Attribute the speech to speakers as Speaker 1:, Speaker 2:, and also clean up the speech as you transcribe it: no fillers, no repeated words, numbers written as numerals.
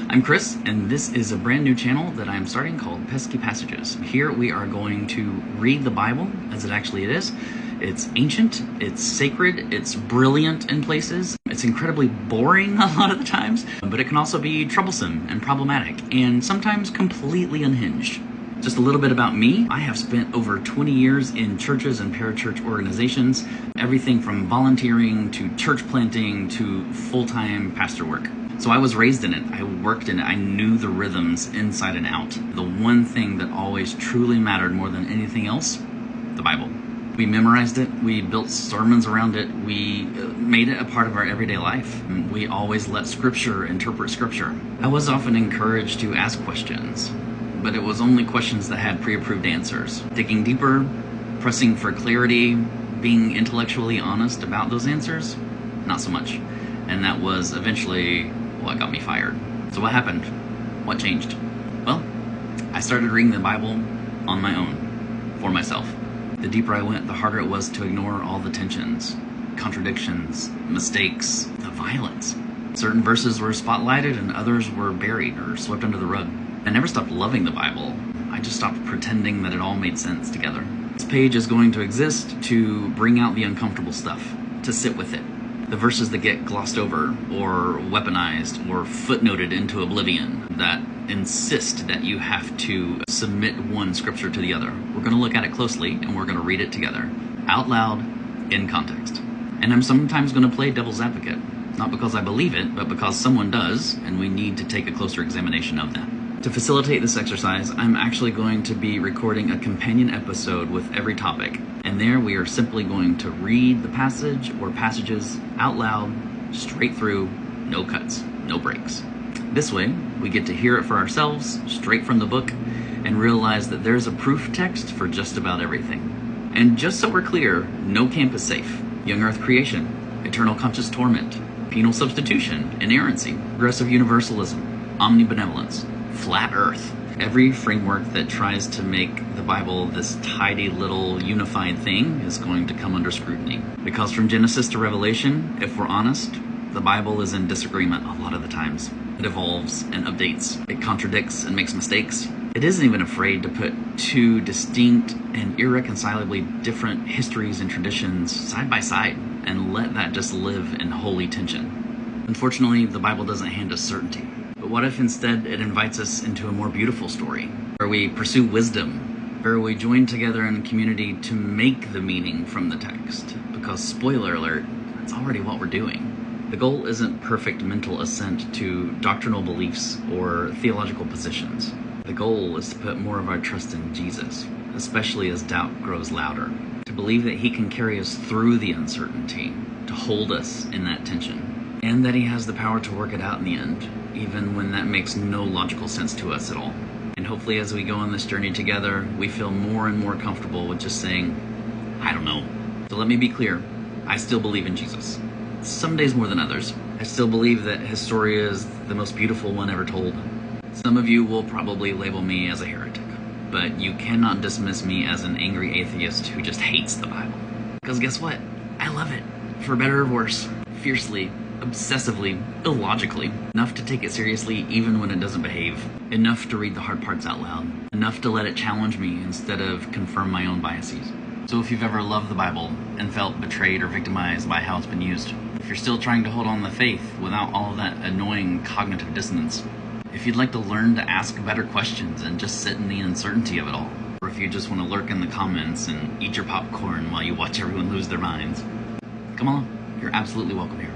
Speaker 1: I'm Chris, and this is a brand new channel that I'm starting called Pesky Passages. Here we are going to read the Bible as it actually is. It's ancient, it's sacred, it's brilliant in places, it's incredibly boring a lot of the times, but it can also be troublesome and problematic, and sometimes completely unhinged. Just a little bit about me. I have spent over 20 years in churches and parachurch organizations, everything from volunteering to church planting to full-time pastor work. So I was raised in it, I worked in it, I knew the rhythms inside and out. The one thing that always truly mattered more than anything else, the Bible. We memorized it, we built sermons around it, we made it a part of our everyday life. We always let Scripture interpret Scripture. I was often encouraged to ask questions, but it was only questions that had pre-approved answers. Digging deeper, pressing for clarity, being intellectually honest about those answers, not so much. And that was eventually what got me fired. So what happened? What changed? Well, I started reading the Bible on my own, for myself. The deeper I went, the harder it was to ignore all the tensions, contradictions, mistakes, the violence. Certain verses were spotlighted and others were buried or swept under the rug. I never stopped loving the Bible. I just stopped pretending that it all made sense together. This page is going to exist to bring out the uncomfortable stuff, to sit with it. The verses that get glossed over or weaponized or footnoted into oblivion that insist that you have to submit one scripture to the other. We're going to look at it closely and we're going to read it together, out loud, in context. And I'm sometimes going to play devil's advocate, not because I believe it, but because someone does, and we need to take a closer examination of that. To facilitate this exercise, I'm actually going to be recording a companion episode with every topic, and there we are simply going to read the passage or passages out loud, straight through, no cuts, no breaks. This way, we get to hear it for ourselves, straight from the book, and realize that there's a proof text for just about everything. And just so we're clear, no camp is safe. Young earth creation, eternal conscious torment, penal substitution, inerrancy, progressive universalism, omnibenevolence, flat earth. Every framework that tries to make the Bible this tidy little unified thing is going to come under scrutiny. Because from Genesis to Revelation, if we're honest, the Bible is in disagreement a lot of the times. It evolves and updates. It contradicts and makes mistakes. It isn't even afraid to put two distinct and irreconcilably different histories and traditions side by side and let that just live in holy tension. Unfortunately, the Bible doesn't hand us certainty. But what if instead it invites us into a more beautiful story, where we pursue wisdom, where we join together in community to make the meaning from the text? Because, spoiler alert, that's already what we're doing. The goal isn't perfect mental assent to doctrinal beliefs or theological positions. The goal is to put more of our trust in Jesus, especially as doubt grows louder, to believe that He can carry us through the uncertainty, to hold us in that tension, and that He has the power to work it out in the end, even when that makes no logical sense to us at all. And hopefully as we go on this journey together, we feel more and more comfortable with just saying, I don't know. So let me be clear, I still believe in Jesus. Some days more than others. I still believe that his story is the most beautiful one ever told. Some of you will probably label me as a heretic, but you cannot dismiss me as an angry atheist who just hates the Bible. Because guess what? I love it. For better or worse. Fiercely. Obsessively, illogically, enough to take it seriously even when it doesn't behave, enough to read the hard parts out loud, enough to let it challenge me instead of confirm my own biases. So if you've ever loved the Bible and felt betrayed or victimized by how it's been used, if you're still trying to hold on to the faith without all of that annoying cognitive dissonance, if you'd like to learn to ask better questions and just sit in the uncertainty of it all, or if you just want to lurk in the comments and eat your popcorn while you watch everyone lose their minds, come on, you're absolutely welcome here.